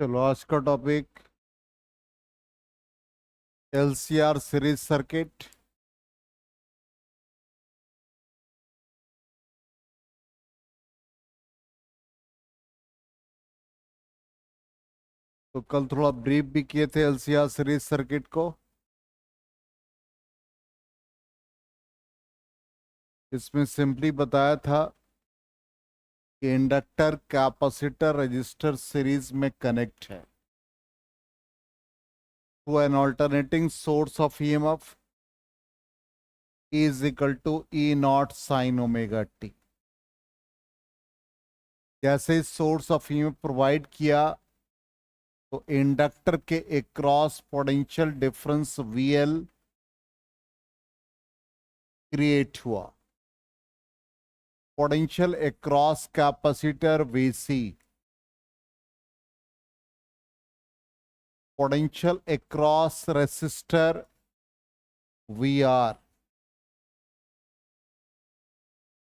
चलो आज का टॉपिक एलसीआर सीरीज सर्किट। तो कल थोड़ा ब्रीफ भी किए थे एलसीआर सीरीज सर्किट को। इसमें सिंपली बताया था कि इंडक्टर कैपेसिटर रजिस्टर सीरीज में कनेक्ट है to an alternating source of EMF is equal to E naught sine omega T. जैसे सोर्स ऑफ ईएमएफ प्रोवाइड किया तो इंडक्टर के across potential difference VL create हुआ। Potential across capacitor VC, potential across resistor VR.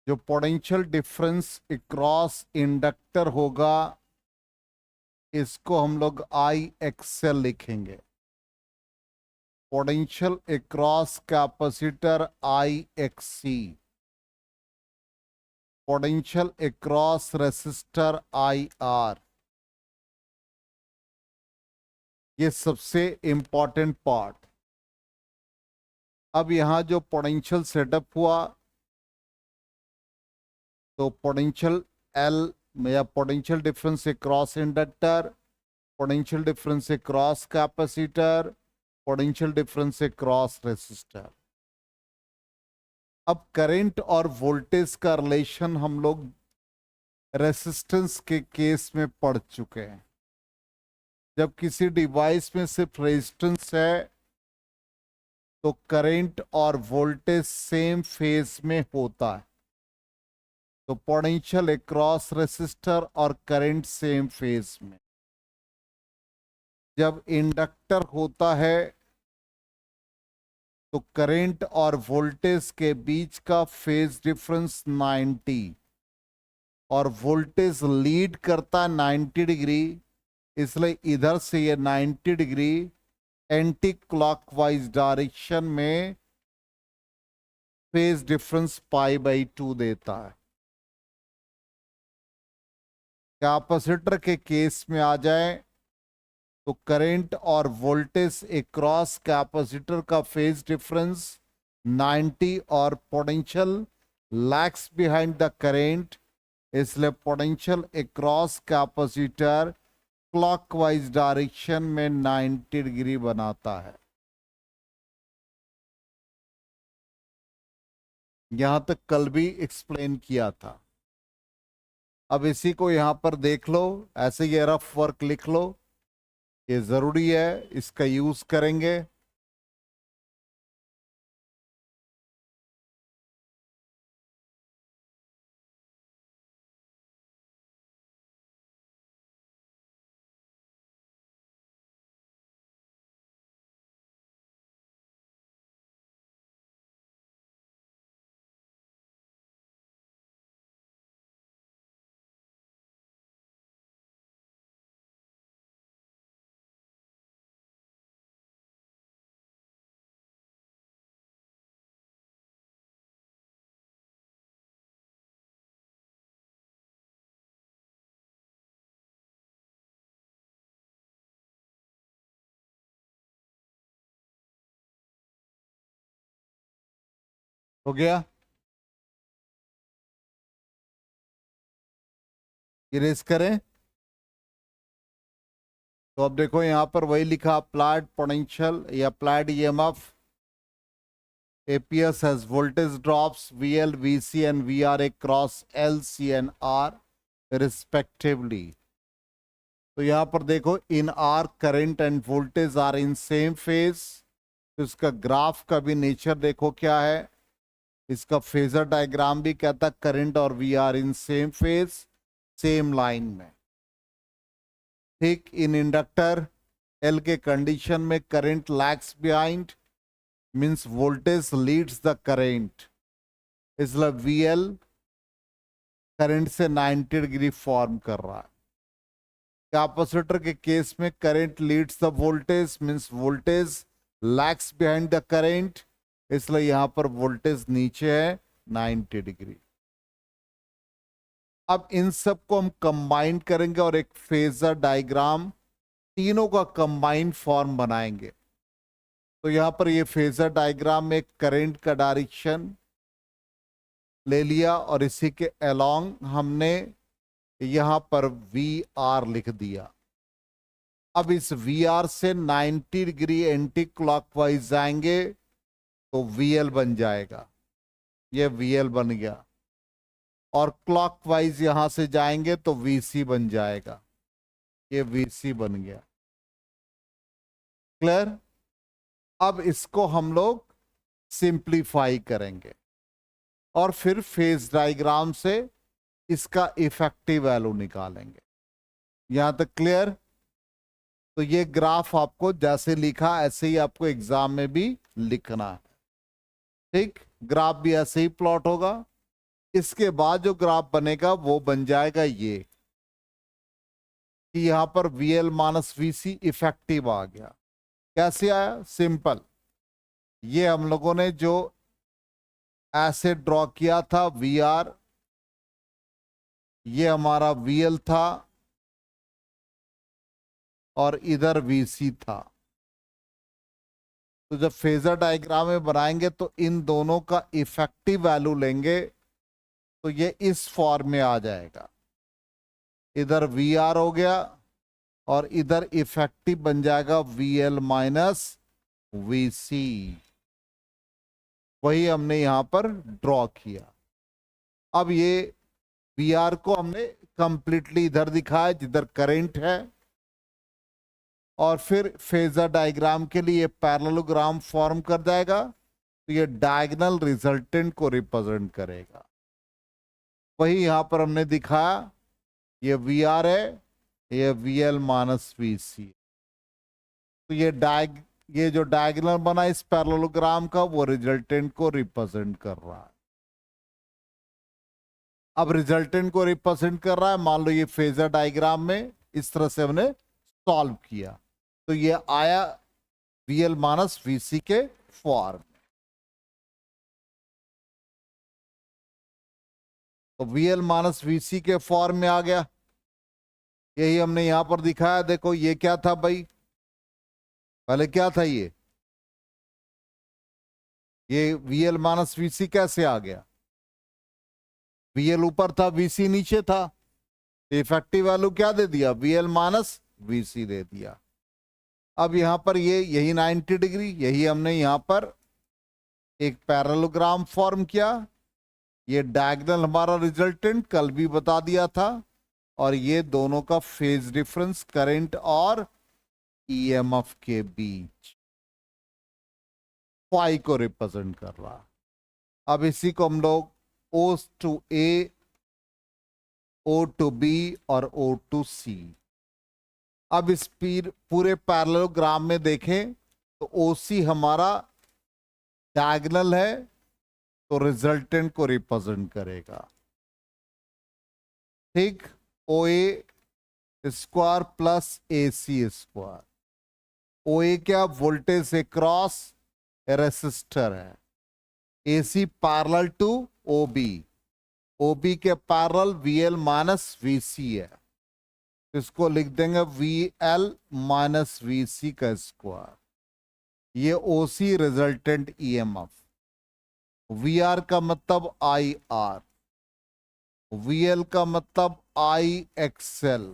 जो potential difference across inductor होगा इसको हम लोग आई एक्सएल लिखेंगे। Potential across capacitor I XC, potential across resistor I are. ये सबसे इंपॉर्टेंट पार्ट। अब यहां जो पोटेंशियल सेटअप हुआ तो पोटेंशियल एल या potential difference across inductor, potential difference across capacitor, potential difference across resistor. अब करंट और वोल्टेज का रिलेशन हम लोग रेसिस्टेंस के केस में पढ़ चुके हैं। जब किसी डिवाइस में सिर्फ रेजिस्टेंस है तो करंट और वोल्टेज सेम फेज में होता है, तो पोटेंशियल अक्रॉस रेसिस्टर और करंट सेम फेज में। जब इंडक्टर होता है तो करंट और वोल्टेज के बीच का फेज डिफरेंस 90 और वोल्टेज लीड करता है 90 डिग्री, इसलिए इधर से ये 90 डिग्री एंटी क्लॉकवाइज डायरेक्शन में फेज डिफरेंस पाई/2 देता है। कैपेसिटर के केस में आ जाए तो करंट और वोल्टेज अक्रॉस कैपेसिटर का फेज डिफरेंस 90 और potential lags behind the current, इसलिए potential across capacitor clockwise direction में 90 डिग्री बनाता है। यहां तक कल भी एक्सप्लेन किया था। अब इसी को यहां पर देख लो, ऐसे ये रफ वर्क लिख लो, ये जरूरी है, इसका यूज करेंगे। हो गया, इरेज करें। तो अब देखो यहां पर वही लिखा, अप्लाइड पोटेंशियल या applied EMF appears as voltage drops VL, VC and VR across L, C and R respectively. तो यहां पर देखो in R current and voltage are in same phase. तो इसका ग्राफ का भी नेचर देखो क्या है। इसका फेजर डायग्राम भी कहता है करंट और V R in same phase, same line में। ठीक इन इंडक्टर एल के कंडीशन में current lags behind, means voltage leads the current, इसलिए वीएल करंट से 90 डिग्री फॉर्म कर रहा है। कैपेसिटर के केस में current leads the voltage, means voltage lags behind the current, इसलिए यहां पर वोल्टेज नीचे है 90 डिग्री। अब इन सब को हम कंबाइन करेंगे और एक फेजर डायग्राम तीनों का कंबाइन फॉर्म बनाएंगे। तो यहां पर ये फेजर डायग्राम में करंट का डायरेक्शन ले लिया और इसी के अलोंग हमने यहां पर वी आर लिख दिया। अब इस वी आर से 90 डिग्री एंटी क्लॉकवाइज जाएंगे तो वी एल बन जाएगा, ये वी एल बन गया। और क्लॉकवाइज यहां से जाएंगे तो वी सी बन जाएगा, ये वी सी बन गया। क्लियर? अब इसको हम लोग सिंप्लीफाई करेंगे और फिर फेज डायग्राम से इसका इफेक्टिव वैल्यू निकालेंगे। यहां तक क्लियर? तो ये ग्राफ आपको जैसे लिखा ऐसे ही आपको एग्जाम में भी लिखना है। ठीक, ग्राफ भी ऐसे ही प्लॉट होगा। इसके बाद जो ग्राफ बनेगा वो बन जाएगा ये कि यहां पर VL माइनस VC इफेक्टिव आ गया। कैसे आया? सिंपल, ये हम लोगों ने जो ऐसे ड्रॉ किया था VR, ये हमारा VL था और इधर VC था। तो जब फेजर डायग्राम में बनाएंगे तो इन दोनों का इफेक्टिव वैल्यू लेंगे तो ये इस फॉर्म में आ जाएगा। इधर VR हो गया और इधर इफेक्टिव बन जाएगा VL माइनस VC। वही हमने यहां पर ड्रॉ किया। अब ये VR को हमने कंप्लीटली इधर दिखाया जिधर करंट है, और फिर फेजर डायग्राम के लिए पैरेललोग्राम फॉर्म कर जाएगा तो ये डायगोनल रिजल्टेंट को रिप्रेजेंट करेगा। वही यहां पर हमने दिखाया, ये VR है, ये VL माइनस VC। तो ये जो डायगोनल बना इस पैरेललोग्राम का वो रिजल्टेंट को रिप्रेजेंट कर रहा है। अब रिजल्टेंट को रिप्रेजेंट कर रहा है, मान लो ये फेजर डायग्राम में इस तरह से हमने सॉल्व किया तो ये आया VL माइनस VC के फॉर्म। तो VL माइनस VC के फॉर्म में आ गया। यही हमने यहां पर दिखाया। देखो ये क्या था भाई, पहले क्या था ये VL माइनस VC कैसे आ गया? VL ऊपर था, VC नीचे था। इफेक्टिव वैल्यू क्या दे दिया? VL माइनस VC दे दिया। अब यहां पर यही 90 डिग्री, यही हमने यहां पर एक पैरेललोग्राम फॉर्म किया। ये डायगोनल हमारा रिजल्टेंट कल भी बता दिया था, और ये दोनों का फेज डिफरेंस करंट और EMF के बीच फाई को रिप्रेजेंट कर रहा। अब इसी को हम लोग O to A, O to B और O to C। अब इस पूरे पैरेललोग्राम में देखें तो OC हमारा डायगोनल है तो रिजल्टेंट को रिप्रेजेंट करेगा। ठीक, OA square plus AC square. OA क्या? वोल्टेज अक्रॉस रेसिस्टर है। AC parallel to OB, OB के पैरेलल VL माइनस VC है। इसको लिख देंगे VL माइनस VC का स्क्वायर। ये OC रिजल्टेंट EMF। VR का मतलब IR, VL का मतलब IXL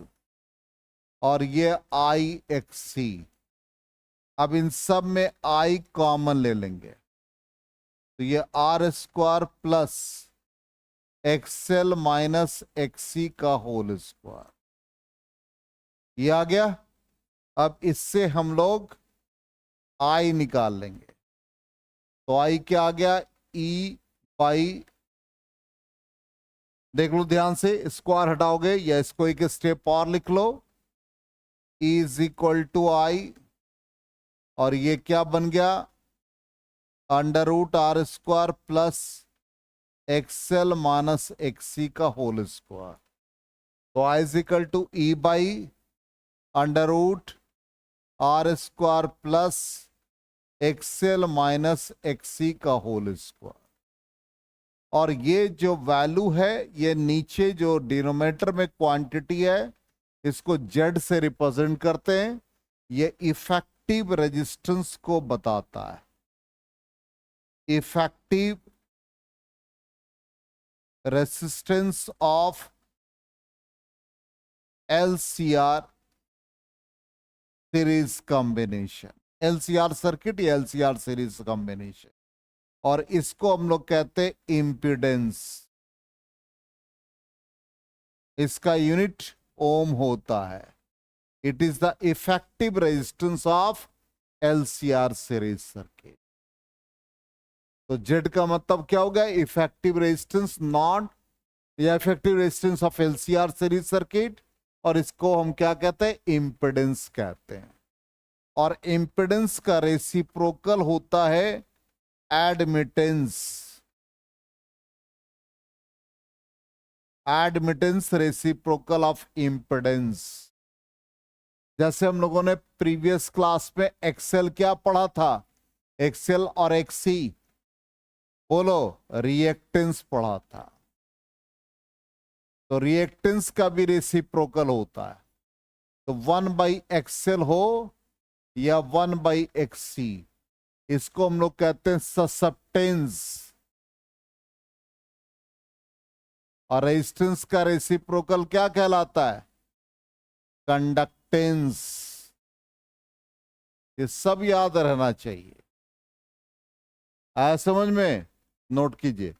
और ये IXC। अब इन सब में I कॉमन ले लेंगे तो ये R square plus XL minus XC का होल स्क्वायर, ये आ गया। अब इससे हम लोग I निकाल लेंगे तो I क्या आ गया? E बाई, देख लो ध्यान से, स्क्वायर हटाओगे या इसको एक स्टेप और लिख लो, E is equal to I, और ये क्या बन गया? Under root R square plus XL minus XC का होल स्क्वायर। तो I is equal to E by under root R square plus XL minus XC का होल स्क्वायर। और ये जो वैल्यू है ये नीचे जो डिनोमिनेटर में क्वांटिटी है इसको जेड से रिप्रेजेंट करते हैं। ये इफेक्टिव रेजिस्टेंस को बताता है। Effective resistance of LCR series combination, LCR circuit या एलसीआर सीरीज कॉम्बिनेशन। और इसको हम लोग कहते हैं इंपिडेंस। इसका यूनिट ओम होता है। It is the effective resistance of LCR series circuit. तो जेड का मतलब क्या हो गया? इफेक्टिव रेजिस्टेंस नॉट या effective resistance of LCR series circuit. और इसको हम क्या कहते हैं? इंपिडेंस कहते हैं। और इंपिडेंस का रेसिप्रोकल होता है admittance. Admittance reciprocal of impedance. जैसे हम लोगों ने प्रीवियस क्लास में एक्सेल क्या पढ़ा था? एक्सेल और एक्सी बोलो, रिएक्टेंस पढ़ा था। तो रिएक्टेंस का भी रेसिप्रोकल होता है। तो 1/एक्सेल हो या 1/एक्सी, इसको हम लोग कहते हैं ससेप्टेंस। और रेजिस्टेंस का रेसिप्रोकल क्या कहलाता है? कंडक्टेंस। ये सब याद रहना चाहिए। आया समझ में? नोट कीजिए।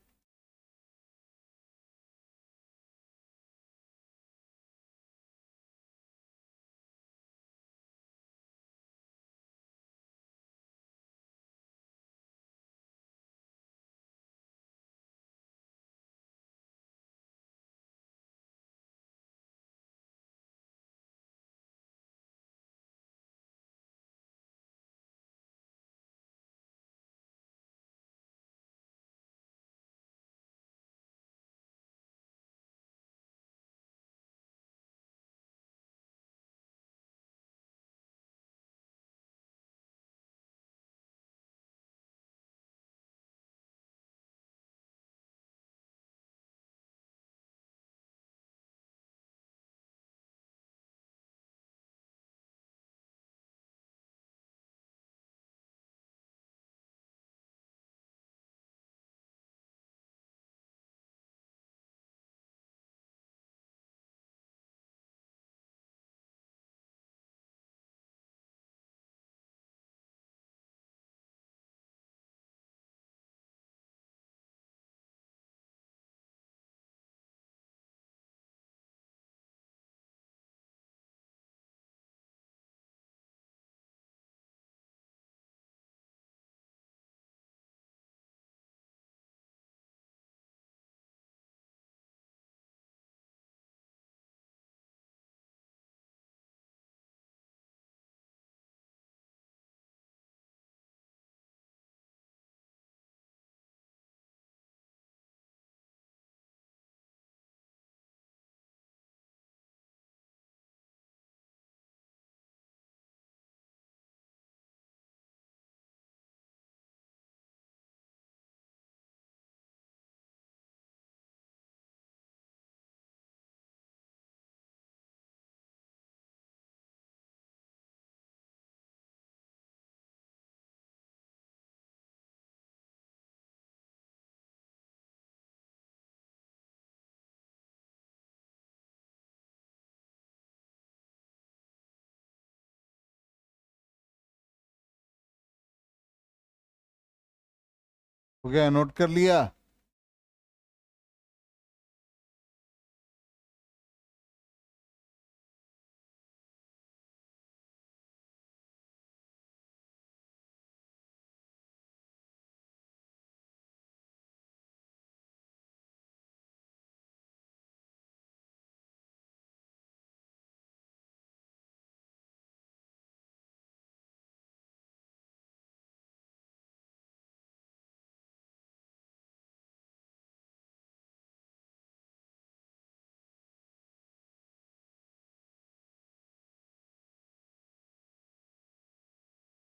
हो गया? नोट कर लिया?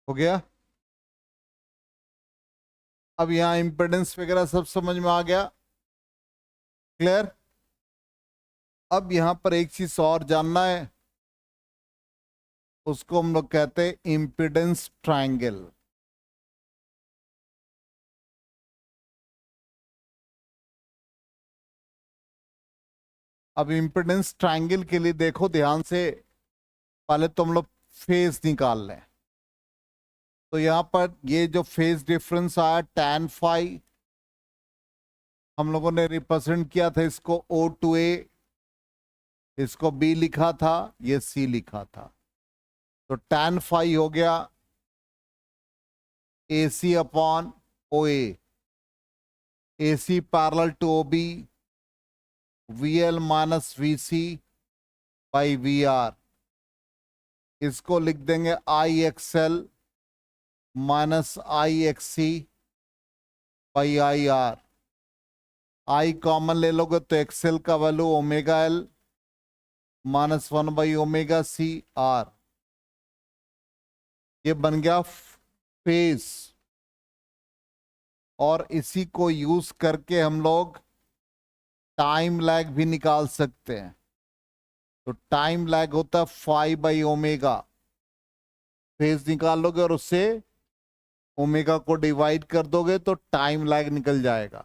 हो गया। अब यहां इंपेडेंस वगैरह सब समझ में आ गया, क्लियर। अब यहां पर एक चीज और जानना है, उसको हम लोग कहते हैं इंपेडेंस ट्रायंगल। अब इंपेडेंस ट्रायंगल के लिए देखो ध्यान से, पहले तो हम लोग फेज निकाल लें। तो यहां पर ये जो फेज डिफरेंस आया tan फाई, हम लोगों ने रिप्रेजेंट किया था इसको O2A, इसको B लिखा था, ये C लिखा था। तो tan फाई हो गया AC upon OA, AC parallel to OB, VL minus VC by VR। इसको लिख देंगे IXL minus IXC by IR। I common ले लोगे तो XL का value omega L minus 1 by omega CR। ये बन गया फेज। और इसी को यूज करके हम लोग टाइम लैग भी निकाल सकते हैं। तो टाइम लैग होता है 5 बाई ओमेगा, फेज निकाल लोगे और उससे ओमेगा को डिवाइड कर दोगे तो टाइम लैग निकल जाएगा।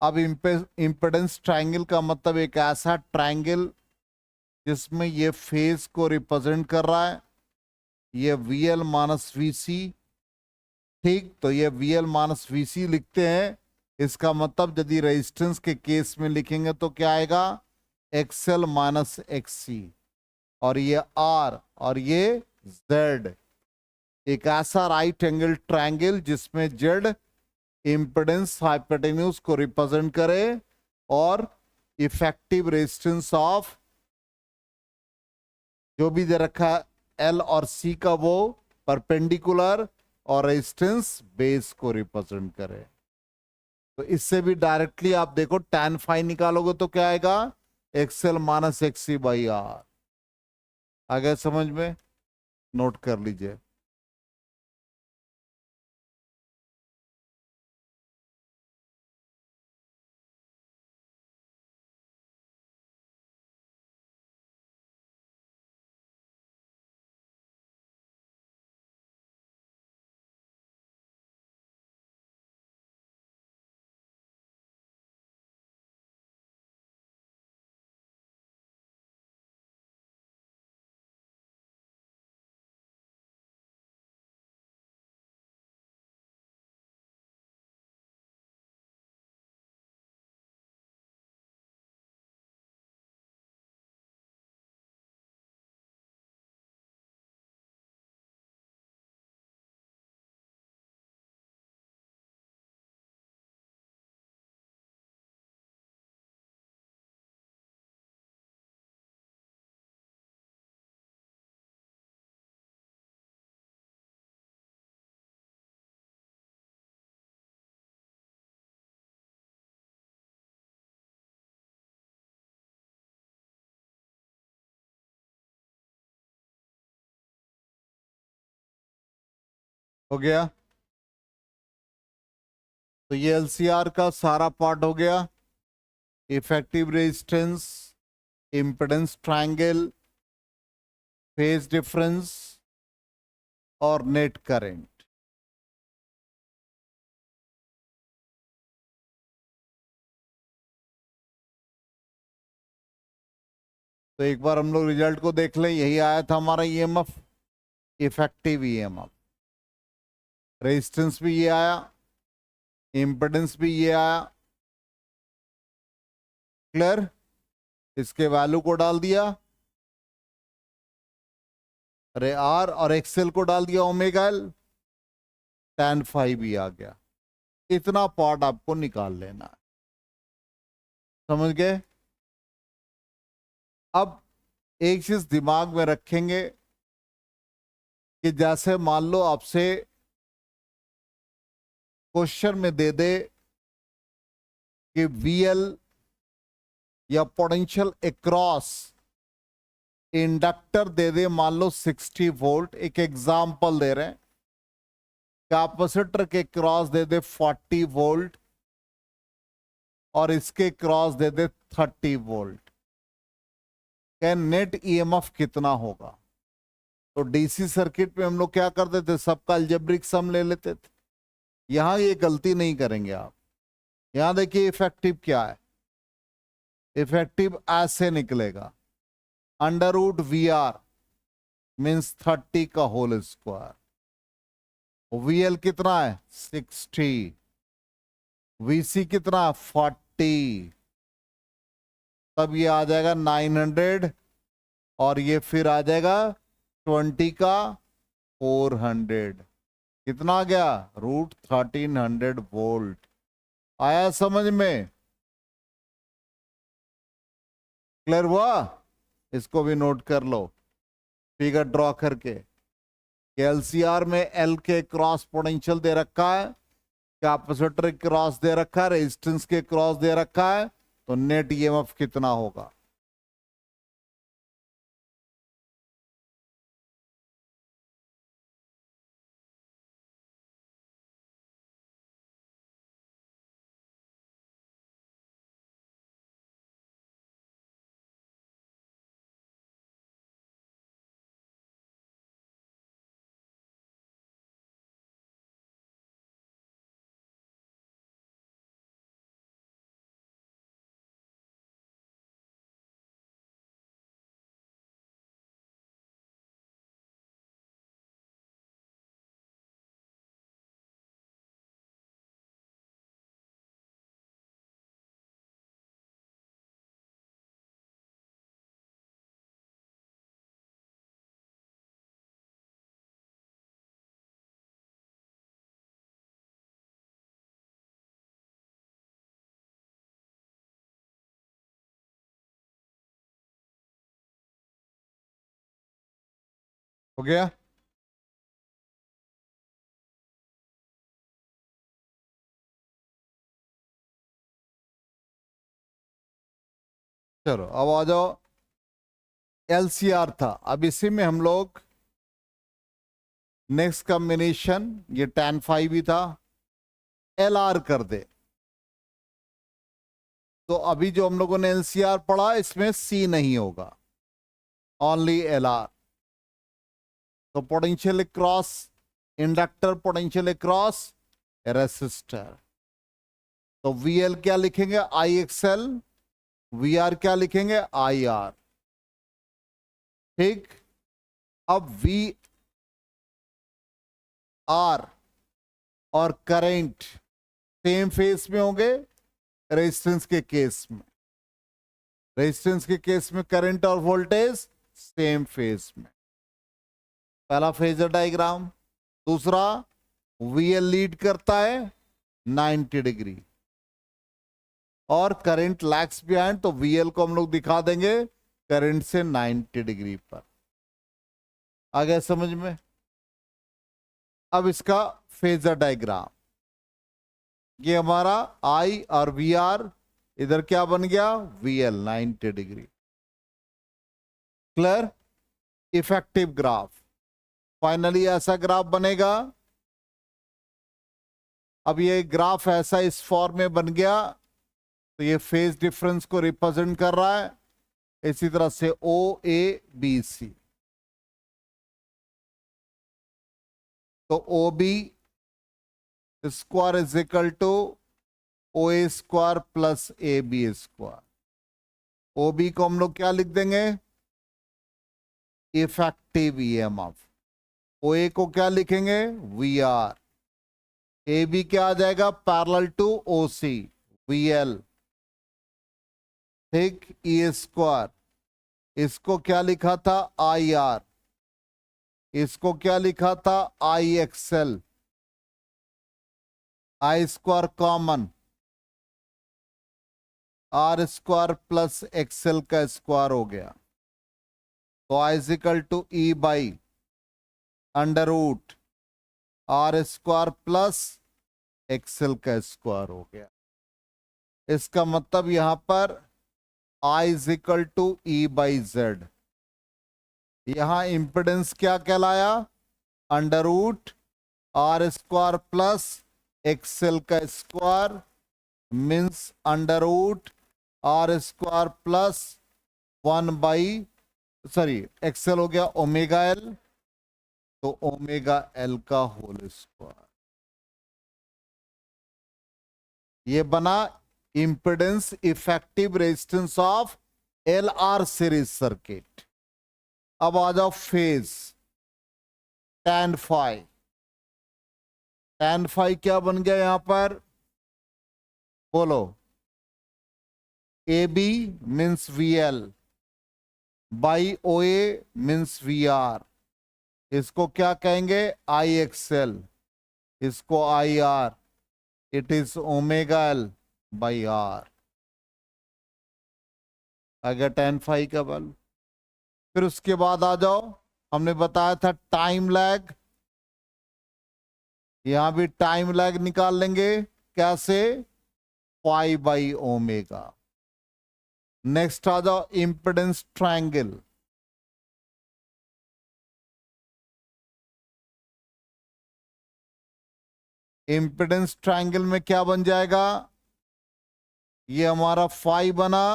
अब इंपेडेंस ट्रायंगल का मतलब एक ऐसा ट्रायंगल जिसमें ये फेज को रिप्रेजेंट कर रहा है, ये VL माइनस VC, ठीक। तो ये VL माइनस VC लिखते हैं, इसका मतलब यदि रेजिस्टेंस के केस में लिखेंगे तो क्या आएगा, XL माइनस XC, और ये R और ये Z। एक ऐसा राइट एंगल ट्रायंगल जिसमें Z इंपेडेंस हाइपोटेन्यूज को रिप्रेजेंट करे और इफेक्टिव रेजिस्टेंस ऑफ जो भी दे रखा है L और C का वो परपेंडिकुलर और रेजिस्टेंस बेस को रिप्रेजेंट करे। तो इससे भी डायरेक्टली आप देखो tan फाई निकालोगे तो क्या आएगा, XL minus XC by R। आगे समझ में, नोट कर लीजिए। हो गया। तो ये LCR का सारा पार्ट हो गया, effective resistance, impedance triangle, phase difference और नेट करंट। तो एक बार हम लोग रिजल्ट को देख लें, यही आया था हमारा EMF, इफेक्टिव EMF। रेजिस्टेंस भी ये आया, इंपेडेंस भी ये आया, क्लियर। इसके वैल्यू को डाल दिया, अरे R और XL को डाल दिया ओमेगा L, tan फाई भी आ गया। इतना पार्ट आपको निकाल लेना है, समझ गए। अब एक चीज दिमाग में रखेंगे कि जैसे मान लो आपसे क्वेश्चन में दे दे कि VL या पोटेंशियल अक्रॉस इंडक्टर दे दे, मान लो 60 वोल्ट, एक एग्जाम्पल दे रहे हैं, कैपेसिटर के क्रॉस दे दे 40 वोल्ट और इसके क्रॉस दे दे 30 वोल्ट, क्या नेट ईएमएफ कितना होगा? तो डीसी सर्किट में हम लोग क्या करते थे, सबका अलजेब्रिक सम ले लेते थे। यहां ये गलती नहीं करेंगे आप। यहां देखिए इफेक्टिव क्या है, इफेक्टिव ऐसे निकलेगा, under root V R means 30 का होल स्क्वायर, वीएल कितना है 60, वीसी कितना 40, तब ये आ जाएगा 900 और ये फिर आ जाएगा 20 का 400, कितना आ गया रूट 1300 वोल्ट। आया समझ में? क्लियर हुआ? इसको भी नोट कर लो फिगर ड्रॉ करके। एलसीआर में एल के क्रॉस पोटेंशियल दे रखा है, कैपेसिटर के क्रॉस दे रखा है, रेजिस्टेंस के क्रॉस दे रखा है, तो नेट ईएमएफ कितना होगा? हो गया? चलो अब आ जाओ, एलसीआर था, अब इसी में हम लोग नेक्स्ट कॉम्बिनेशन, ये tan फाइव ही था, एलआर कर दे। तो अभी जो हम लोगों ने एलसीआर पढ़ा इसमें सी नहीं होगा, ओनली एलआर। तो potential cross inductor, potential cross resistor, तो वीएल क्या लिखेंगे आई एक्सएल, वी आर क्या लिखेंगे आई आर। ठीक, अब वी आर और करंट सेम फेस में होंगे, रेजिस्टेंस के केस में, रेजिस्टेंस के केस में करंट और वोल्टेज सेम फेस में। पहला फेजर डायग्राम। दूसरा, वीएल लीड करता है 90 डिग्री और करंट लैग्स बिहाइंड, तो वीएल को हम लोग दिखा देंगे करंट से 90 डिग्री पर। आ गया समझ में? अब इसका फेजर डायग्राम, ये हमारा आई और वी आर, इधर क्या बन गया VL 90 degree. Clear? Effective graph, finally ऐसा ग्राफ बनेगा। अब ये ग्राफ ऐसा इस फॉर्म में बन गया, तो ये फेज डिफरेंस को रिप्रेजेंट कर रहा है, इसी तरह से ओ ए बी सी, तो O B square is equal to O A square plus A B square. O B को हम लोग क्या लिख देंगे इफेक्टिव ईएमएफ, ओ ए को क्या लिखेंगे वी आर, ए बी क्या आ जाएगा पैरेलल टू ओ सी वी एल। ठीक, ई स्क्वायर, इसको क्या लिखा था आई आर, इसको क्या लिखा था I XL, I square common, R square plus XL का स्क्वायर हो गया, तो I equal to E by under root R square plus XL का स्क्वायर हो गया। इसका मतलब यहां पर I equal to E by Z, यहां इंपिडेंस क्या कहलाया under root R square plus XL का square means under root R square plus 1/, XL हो गया ओमेगा एल, तो ओमेगा एल का होल स्क्वायर। ये बना impedance effective resistance of L R series circuit. अब आ जाओ phase tan phi. tan phi क्या बन गया यहां पर, बोलो। A B means V L by O A means V R, इसको क्या कहेंगे आई एक्सएल, इसको I R, it is omega L by R. आ गया tan फाई का वैल्यू। फिर उसके बाद आ जाओ, हमने बताया था टाइम लैग, यहां भी टाइम लैग निकाल लेंगे, कैसे, पाई बाई ओमेगा। नेक्स्ट आ जाओ इंपेडेंस ट्रायंगल। इंपेडेंस ट्रायंगल में क्या बन जाएगा, ये हमारा फाई बना,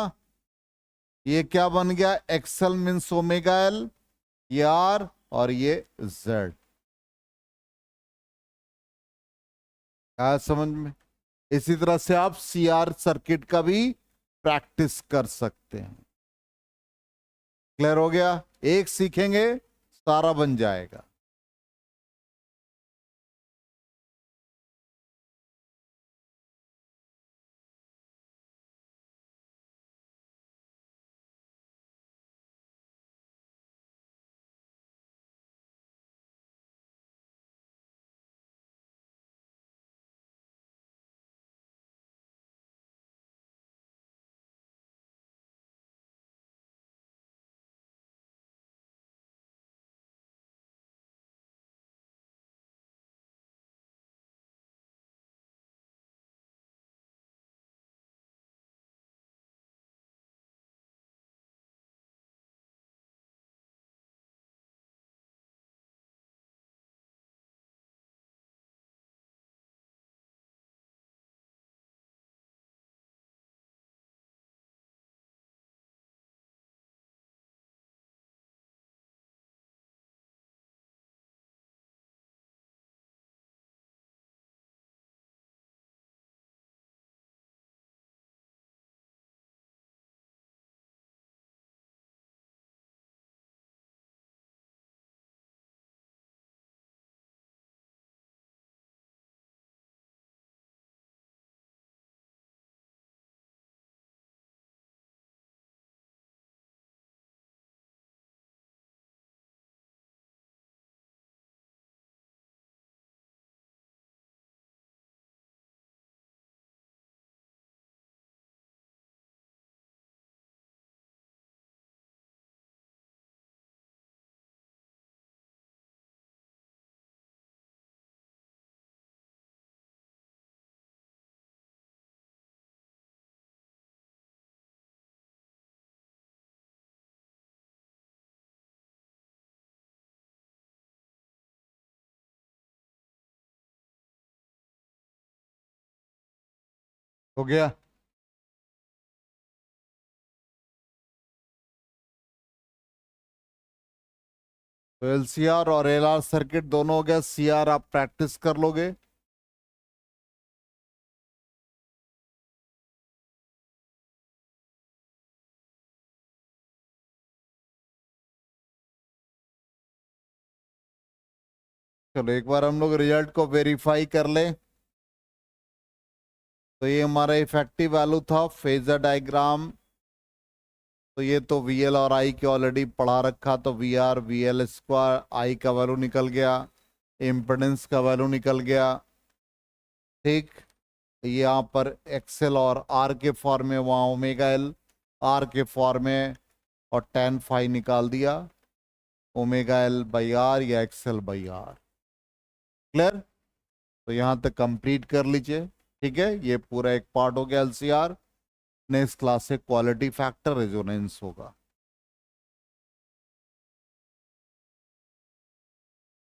ये क्या बन गया एक्सएल मीन्स ओमेगा एल, ये आर और ये जेड। क्या समझ में। इसी तरह से आप सीआर सर्किट का भी प्रैक्टिस कर सकते हैं। क्लियर हो गया, एक सीखेंगे सारा बन जाएगा। हो गया। तो एलसीआर और एलआर सर्किट दोनों हो गया, सीआर आप प्रैक्टिस कर लोगे। चलो एक बार हम लोग रिजल्ट को वेरीफाई कर लें। तो ये हमारा इफेक्टिव वैल्यू था फेजर डायग्राम। तो ये तो वी एल और आई के ऑलरेडी पढ़ा रखा, तो V R V L square, I का वैल्यू निकल गया, इम्पिडेंस का वैल्यू निकल गया। ठीक, यहाँ पर एक्सएल और आर के फॉर्म में, वहाँ ओमेगा एल आर के फॉर्म में, और tan फाई निकाल दिया, ओमेगा एल बाई आर या एक्सएल बाई आर। क्लियर, तो यहाँ तक कंप्लीट कर लीजिए। ठीक है, ये पूरा एक पार्ट हो गया एलसीआर। नेक्स्ट क्लास से क्वालिटी फैक्टर रेजोनेंस होगा।